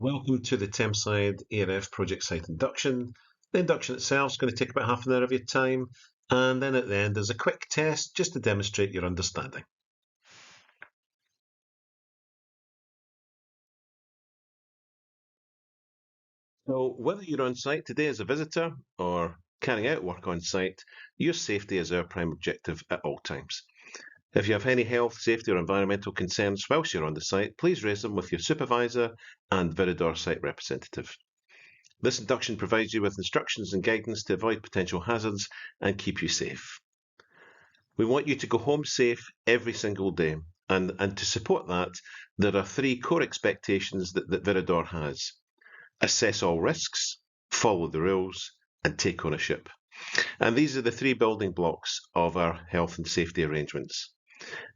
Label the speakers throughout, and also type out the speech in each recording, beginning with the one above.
Speaker 1: Welcome to the Thameside ERF project site induction. The induction itself is going to take about half an hour of your time, and then at the end there's a quick test just to demonstrate your understanding. So whether you're on site today as a visitor or carrying out work on site, your safety is our prime objective at all times. If you have any health, safety or environmental concerns whilst you're on the site, please raise them with your supervisor and Viridor site representative. This induction provides you with instructions and guidance to avoid potential hazards and keep you safe. We want you to go home safe every single day. And to support that, there are three core expectations that Viridor has. Assess all risks, follow the rules, and take ownership. And these are the three building blocks of our health and safety arrangements.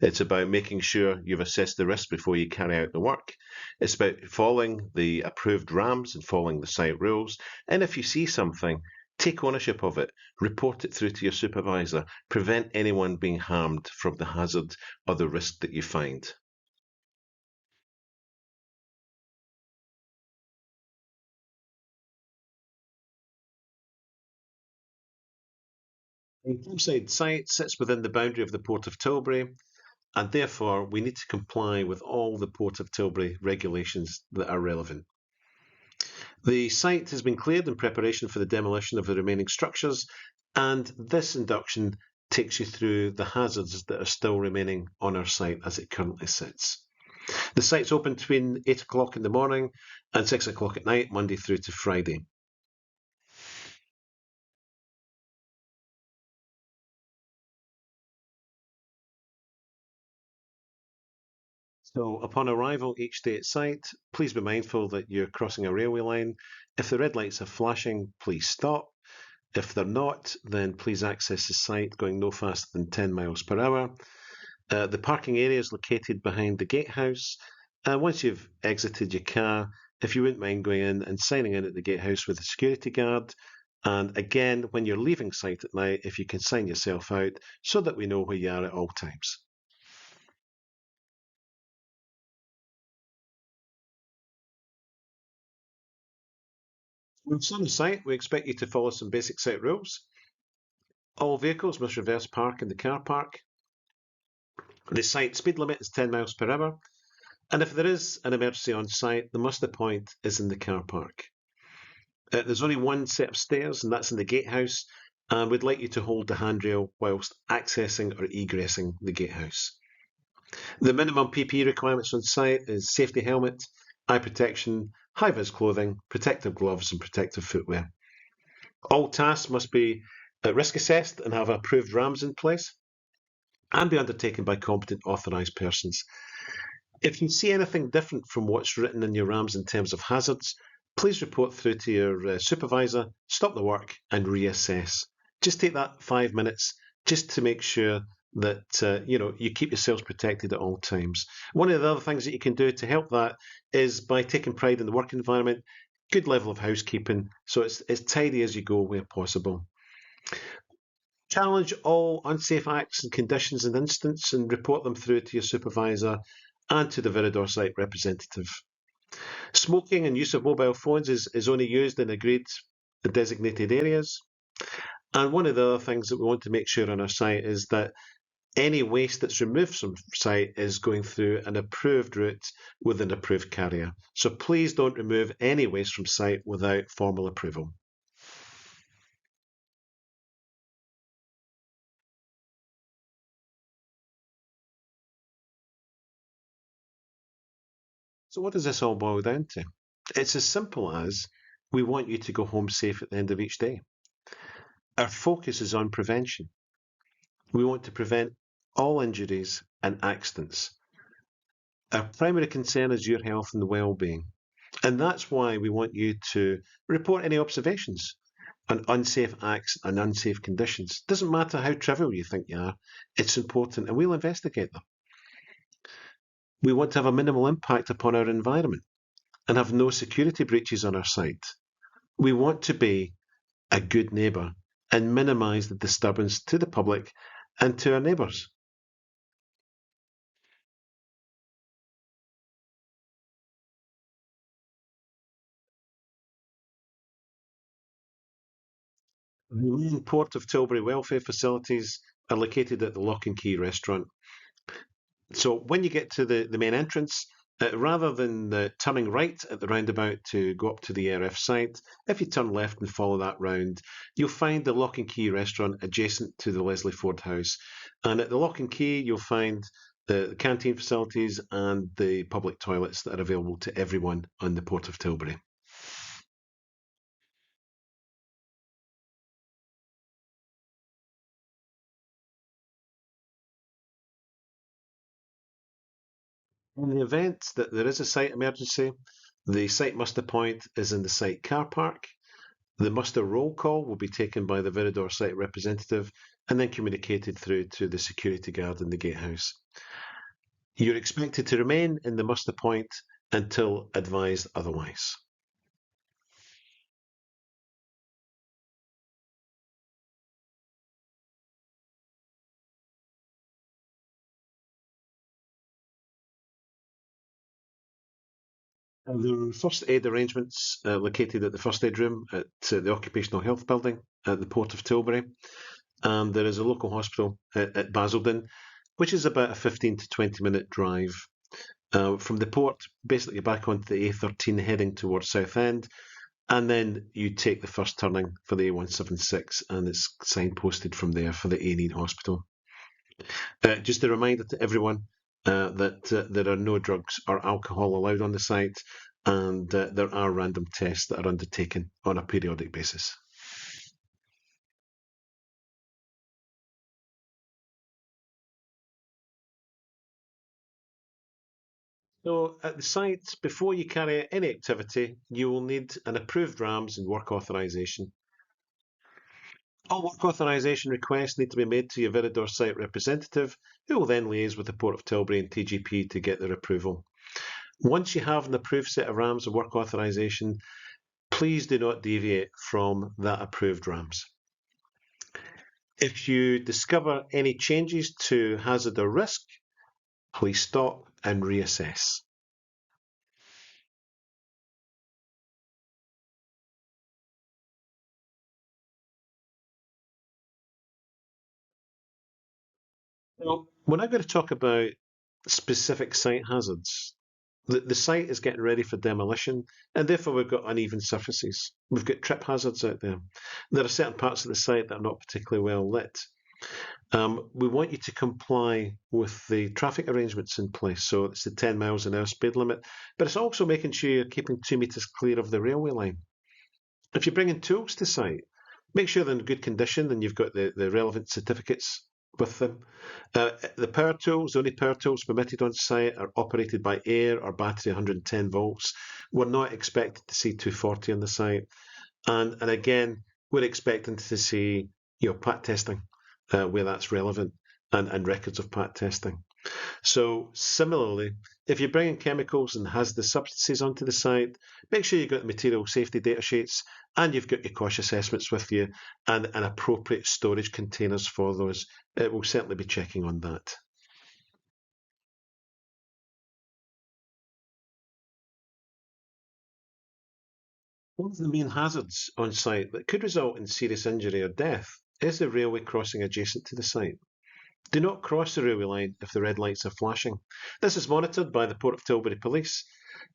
Speaker 1: It's about making sure you've assessed the risk before you carry out the work. It's about following the approved RAMs and following the site rules. And if you see something, take ownership of it, report it through to your supervisor, prevent anyone being harmed from the hazard or the risk that you find. The Thameside site sits within the boundary of the Port of Tilbury, and therefore we need to comply with all the Port of Tilbury regulations that are relevant. The site has been cleared in preparation for the demolition of the remaining structures, and this induction takes you through the hazards that are still remaining on our site as it currently sits. The site's open between 8 o'clock in the morning and 6 o'clock at night, Monday through to Friday. So upon arrival each day at site, please be mindful that you're crossing a railway line. If the red lights are flashing, please stop. If they're not, then please access the site going no faster than 10 miles per hour. The parking area is located behind the gatehouse. Once you've exited your car, if you wouldn't mind going in and signing in at the gatehouse with a security guard. And again, when you're leaving site at night, if you can sign yourself out so that we know where you are at all times. Once on the site, we expect you to follow some basic site rules. All vehicles must reverse park in the car park. The site speed limit is 10 miles per hour. And if there is an emergency on site, the muster point is in the car park. There's only one set of stairs, and that's in the gatehouse. And we'd like you to hold the handrail whilst accessing or egressing the gatehouse. The minimum PPE requirements on site is safety helmet, eye protection, high-vis clothing, protective gloves, and protective footwear. All tasks must be risk assessed and have approved RAMs in place and be undertaken by competent authorised persons. If you see anything different from what's written in your RAMs in terms of hazards, please report through to your supervisor, stop the work and reassess. Just take that 5 minutes just to make sure that you keep yourselves protected at all times. One of the other things that you can do to help that is by taking pride in the work environment, good level of housekeeping, so it's as tidy as you go where possible. Challenge all unsafe acts and conditions and incidents and report them through to your supervisor and to the Viridor site representative. Smoking and use of mobile phones is only used in agreed designated areas. And one of the other things that we want to make sure on our site is that any waste that's removed from site is going through an approved route with an approved carrier. So please don't remove any waste from site without formal approval. So what does this all boil down to? It's as simple as we want you to go home safe at the end of each day. Our focus is on prevention. We want to prevent all injuries and accidents. Our primary concern is your health and well-being. And that's why we want you to report any observations on unsafe acts and unsafe conditions. Doesn't matter how trivial you think you are, it's important and we'll investigate them. We want to have a minimal impact upon our environment and have no security breaches on our site. We want to be a good neighbour and minimise the disturbance to the public and to our neighbours. The main Port of Tilbury welfare facilities are located at the Lock and Key restaurant. So when you get to the main entrance, rather than turning right at the roundabout to go up to the ERF site, if you turn left and follow that round, you'll find the Lock and Key restaurant adjacent to the Leslie Ford House. And at the Lock and Key, you'll find the canteen facilities and the public toilets that are available to everyone on the Port of Tilbury. In the event that there is a site emergency, the site muster point is in the site car park. The muster roll call will be taken by the Viridor site representative and then communicated through to the security guard in the gatehouse. You're expected to remain in the muster point until advised otherwise. There are first aid arrangements located at the first aid room at the Occupational Health Building at the Port of Tilbury, and there is a local hospital at Basildon, which is about a 15 to 20-minute drive from the port, basically back onto the A13 heading towards Southend, and then you take the first turning for the A176, and it's signposted from there for the A&E Hospital. Just a reminder to everyone that there are no drugs or alcohol allowed on the site, and there are random tests that are undertaken on a periodic basis. So at the site, before you carry out any activity, you will need an approved RAMS and work authorisation. All work authorisation requests need to be made to your Viridor site representative, who will then liaise with the Port of Tilbury and TGP to get their approval. Once you have an approved set of RAMS and work authorisation, please do not deviate from that approved RAMS. If you discover any changes to hazard or risk, please stop and reassess. Now, we're now going to talk about specific site hazards. The site is getting ready for demolition, and therefore we've got uneven surfaces. We've got trip hazards out there. There are certain parts of the site that are not particularly well lit. We want you to comply with the traffic arrangements in place. So it's the 10 miles an hour speed limit, but it's also making sure you're keeping 2 metres clear of the railway line. If you're bringing tools to site, make sure they're in good condition and you've got the relevant certificates with them. The power tools, the only power tools permitted on site are operated by air or battery 110 volts. We're not expected to see 240 on the site. And again, we're expecting to see pat testing where that's relevant and records of pat testing. So similarly, if you're bringing chemicals and hazardous substances onto the site, make sure you've got the material safety data sheets and you've got your cost assessments with you and appropriate storage containers for those. It will certainly be checking on that. One of the main hazards on site that could result in serious injury or death is the railway crossing adjacent to the site. Do not cross the railway line if the red lights are flashing. This is monitored by the Port of Tilbury Police,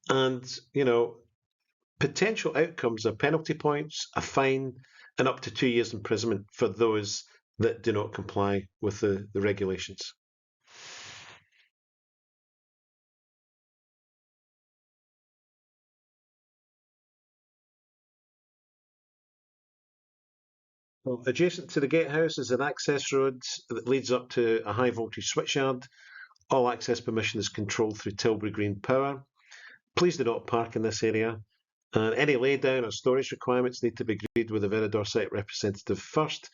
Speaker 1: and potential outcomes are penalty points, a fine, and up to 2 years imprisonment for those that do not comply with the regulations. Well, adjacent to the gatehouse is an access road that leads up to a high voltage switchyard. All access permission is controlled through Tilbury Green Power. Please do not park in this area. Any laydown or storage requirements need to be agreed with the Viridor site representative first.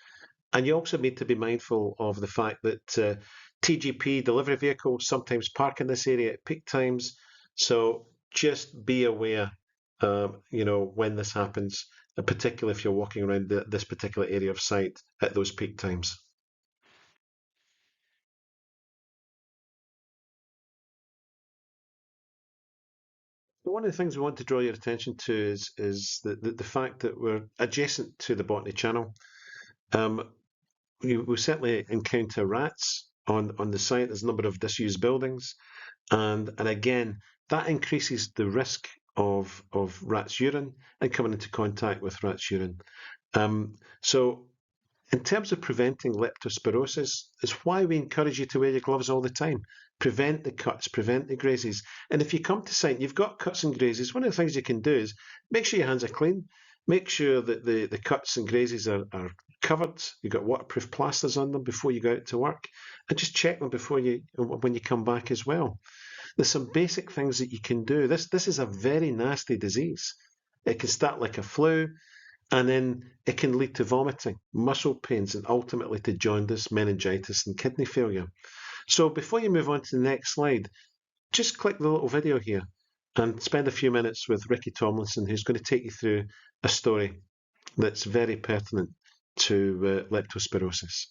Speaker 1: And you also need to be mindful of the fact that TGP delivery vehicles sometimes park in this area at peak times. So just be aware, when this happens, particularly if you're walking around this particular area of site at those peak times. One of the things we want to draw your attention to is the fact that we're adjacent to the Botany Channel. We certainly encounter rats on the site. There's a number of disused buildings, and again, that increases the risk of rats' urine and coming into contact with rats' urine. So in terms of preventing leptospirosis, it's why we encourage you to wear your gloves all the time. Prevent the cuts, prevent the grazes. And if you come to site and you've got cuts and grazes, one of the things you can do is make sure your hands are clean, make sure that the cuts and grazes are covered, you've got waterproof plasters on them before you go out to work, and just check them when you come back as well. There's some basic things that you can do. This is a very nasty disease. It can start like a flu, and then it can lead to vomiting, muscle pains, and ultimately to jaundice, meningitis, and kidney failure. So before you move on to the next slide, just click the little video here and spend a few minutes with Ricky Tomlinson, who's going to take you through a story that's very pertinent to leptospirosis.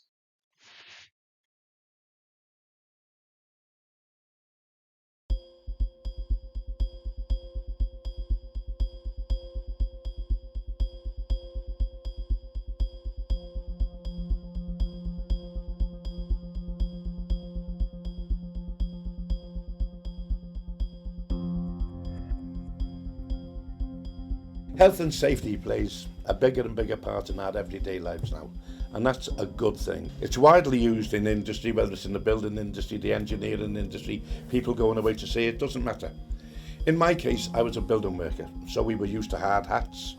Speaker 2: Health and safety plays a bigger and bigger part in our everyday lives now, and that's a good thing. It's widely used in industry, whether it's in the building industry, the engineering industry, people going away to see it, doesn't matter. In my case, I was a building worker, so we were used to hard hats.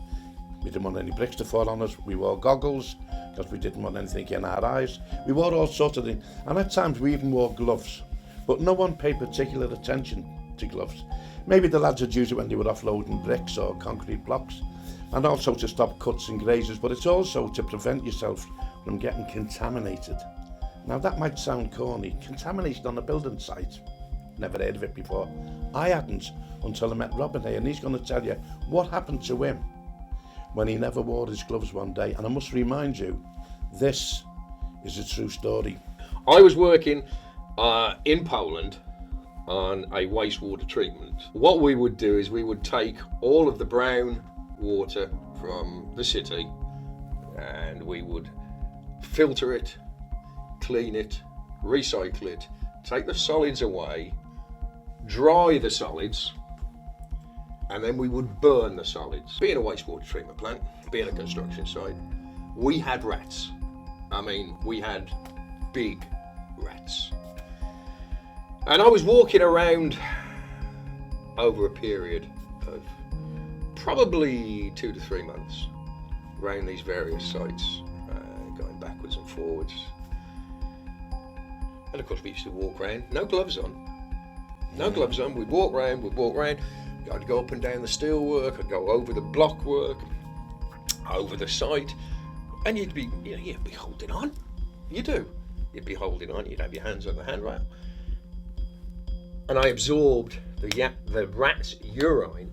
Speaker 2: We didn't want any bricks to fall on us. We wore goggles because we didn't want anything in our eyes. We wore all sorts of things, and at times we even wore gloves, but no one paid particular attention to gloves. Maybe the lads would use it when they were offloading bricks or concrete blocks, and also to stop cuts and grazes, but it's also to prevent yourself from getting contaminated. Now that might sound corny, contamination on a building site, never heard of it before. I hadn't until I met Robin here, and he's going to tell you what happened to him when he never wore his gloves one day. And I must remind you, this is a true story.
Speaker 3: I was working in Poland on a wastewater treatment. What we would do is we would take all of the brown water from the city and we would filter it, clean it, recycle it, take the solids away, dry the solids, and then we would burn the solids. Being a wastewater treatment plant, being a construction site, we had rats. I mean, we had big rats. And I was walking around over a period of probably 2 to 3 months around these various sites, going backwards and forwards. And of course we used to walk around, no gloves on. No gloves on, we'd walk around. I'd go up and down the steel work, I'd go over the block work, over the site, and you'd be holding on. You do. You'd be holding on, you'd have your hands on the handrail. And I absorbed the rat's urine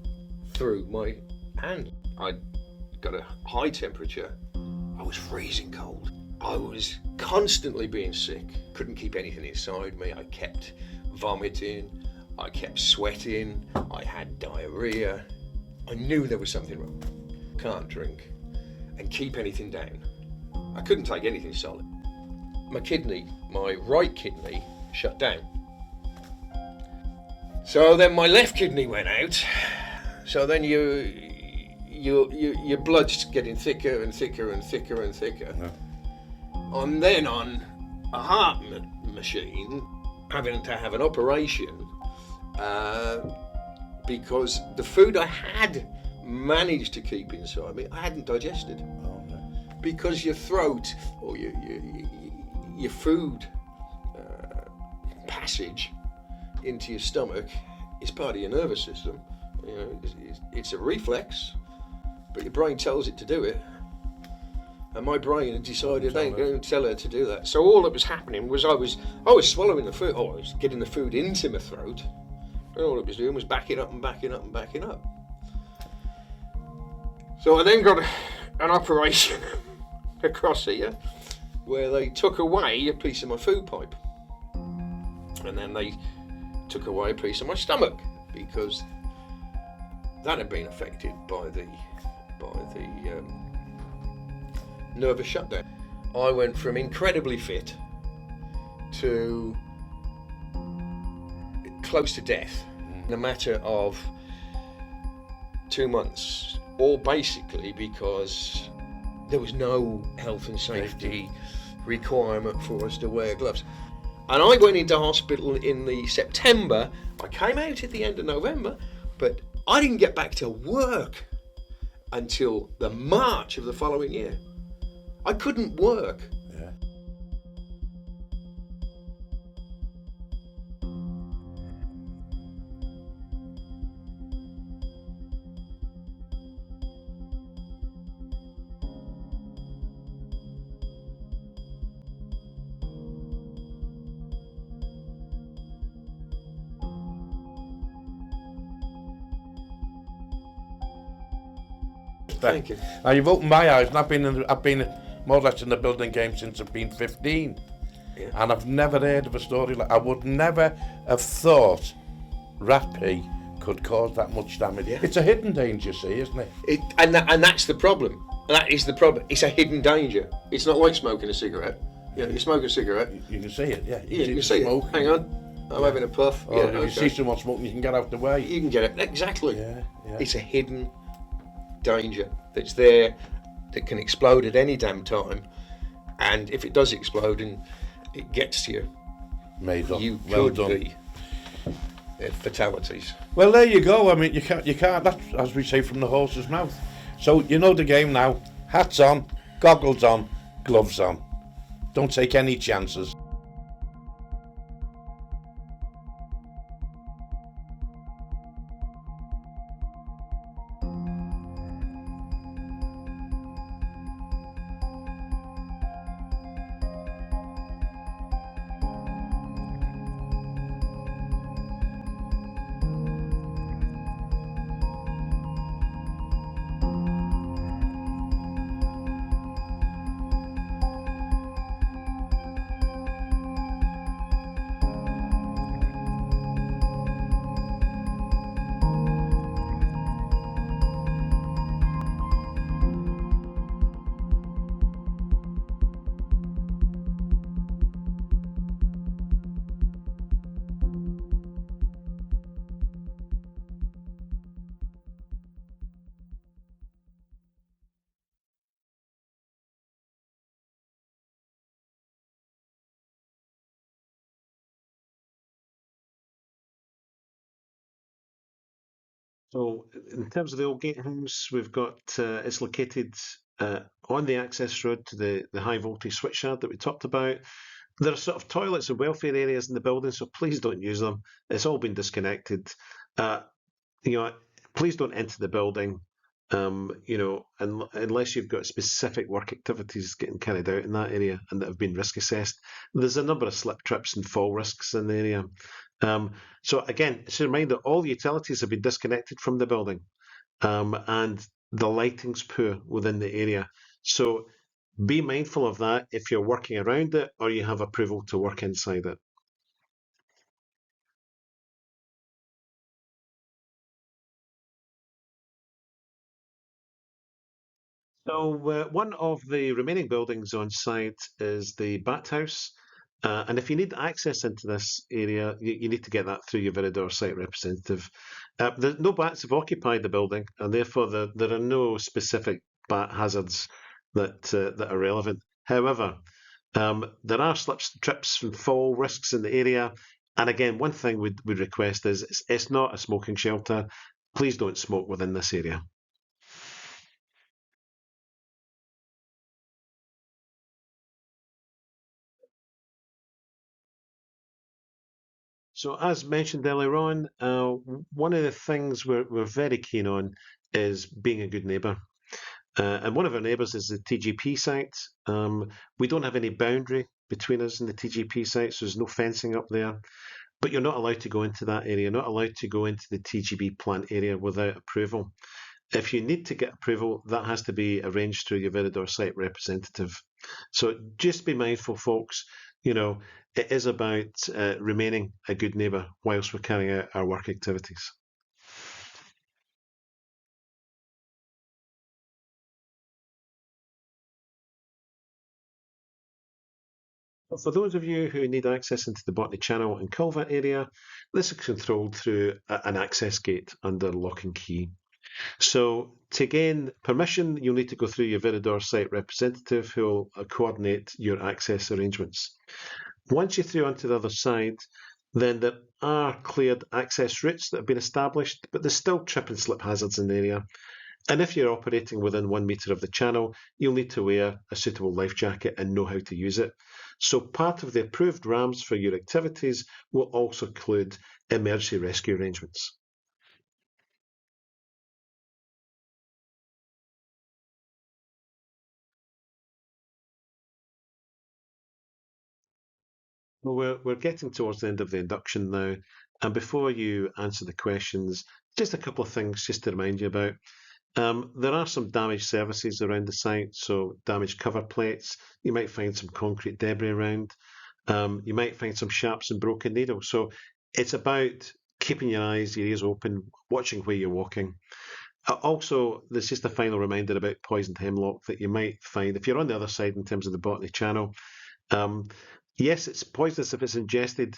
Speaker 3: through my hand. I'd got a high temperature. I was freezing cold. I was constantly being sick. Couldn't keep anything inside me. I kept vomiting. I kept sweating. I had diarrhea. I knew there was something wrong. Can't drink and keep anything down. I couldn't take anything solid. My right kidney, shut down. So then my left kidney went out. So then your blood's getting thicker and thicker and thicker and thicker. Yeah. And then on a heart machine, having to have an operation because the food I had managed to keep inside me, I hadn't digested. Oh, no. Because your throat or your food passage into your stomach is part of your nervous system. You know, it's a reflex, but your brain tells it to do it. And my brain had decided I ain't going to tell her to do that. So all that was happening was I was swallowing the food, I was getting the food into my throat, and all it was doing was backing up and backing up and backing up. So I then got an operation across here where they took away a piece of my food pipe, and then they took away a piece of my stomach because that had been affected by the nervous shutdown. I went from incredibly fit to close to death in a matter of 2 months, all basically because there was no health and safety requirement for us to wear gloves. And I went into hospital in the September. I came out at the end of November, but I didn't get back to work until the March of the following year. I couldn't work.
Speaker 2: Yeah.
Speaker 3: Thank you.
Speaker 2: Now you've opened my eyes, and I've been more or less in the building game since I've been 15, and I've never heard of a story like. I would never have thought rat pee could cause that much damage.
Speaker 3: Yeah.
Speaker 2: It's a hidden danger, see, isn't it?
Speaker 3: And that's the problem. That is the problem. It's a hidden danger. It's not like smoking a cigarette. You know, you smoke a cigarette.
Speaker 2: You can see it, yeah.
Speaker 3: You can see
Speaker 2: smoke.
Speaker 3: it. Hang on, I'm having a puff.
Speaker 2: Or if you see someone smoking, you can get out the way.
Speaker 3: You can get it. Exactly.
Speaker 2: Yeah.
Speaker 3: It's a hidden danger that's there, that can explode at any damn time. And if it does explode and it gets to you, you could be fatalities.
Speaker 2: Well, there you go. I mean, you can't. That's, as we say, from the horse's mouth. So you know the game now. Hats on, goggles on, gloves on. Don't take any chances.
Speaker 1: So, in terms of the old gatehouse, we've got it's located on the access road to the high voltage switchyard that we talked about. There are sort of toilets and welfare areas in the building, so please don't use them. It's all been disconnected. Uh, you know, please don't enter the building. Unless you've got specific work activities getting carried out in that area and that have been risk assessed. There's a number of slip, trips, and fall risks in the area. So again, it's a reminder: all utilities have been disconnected from the building, and the lighting's poor within the area. So be mindful of that if you're working around it or you have approval to work inside it. So one of the remaining buildings on site is the Bat House. And if you need access into this area, you need to get that through your Viridor site representative. No bats have occupied the building, and therefore there are no specific bat hazards that are relevant. However, there are slips, trips, and fall risks in the area. And again, one thing we'd request is it's not a smoking shelter. Please don't smoke within this area. So, as mentioned earlier on, one of the things we're very keen on is being a good neighbour. And one of our neighbours is the TGP site. We don't have any boundary between us and the TGP site, so there's no fencing up there. But you're not allowed to go into that area, not allowed to go into the TGB plant area without approval. If you need to get approval, that has to be arranged through your Viridor site representative. So just be mindful, folks. It is about remaining a good neighbour whilst we're carrying out our work activities. For those of you who need access into the Botany Channel and Culvert area, this is controlled through an access gate under lock and key. So to gain permission, you'll need to go through your Viridor site representative who will coordinate your access arrangements. Once you're through onto the other side, then there are cleared access routes that have been established, but there's still trip and slip hazards in the area. And if you're operating within 1 metre of the channel, you'll need to wear a suitable life jacket and know how to use it. So part of the approved RAMs for your activities will also include emergency rescue arrangements. Well, we're getting towards the end of the induction now, and before you answer the questions, just a couple of things just to remind you about. There are some damaged services around the site, so damaged cover plates. You might find some concrete debris around. You might find some sharps and broken needles. So it's about keeping your eyes, your ears open, watching where you're walking. Also, there's just a final reminder about poisoned hemlock that you might find if you're on the other side in terms of the Botany Channel. Yes, it's poisonous if it's ingested.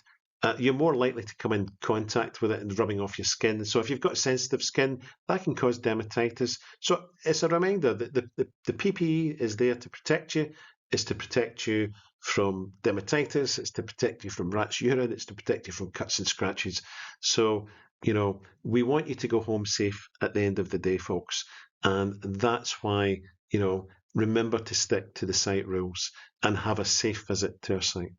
Speaker 1: You're more likely to come in contact with it and rubbing off your skin. So if you've got sensitive skin, that can cause dermatitis. So it's a reminder that the PPE is there to protect you. It's to protect you from dermatitis. It's to protect you from rat's urine. It's to protect you from cuts and scratches. So, we want you to go home safe at the end of the day, folks. And that's why, remember to stick to the site rules and have a safe visit to our site.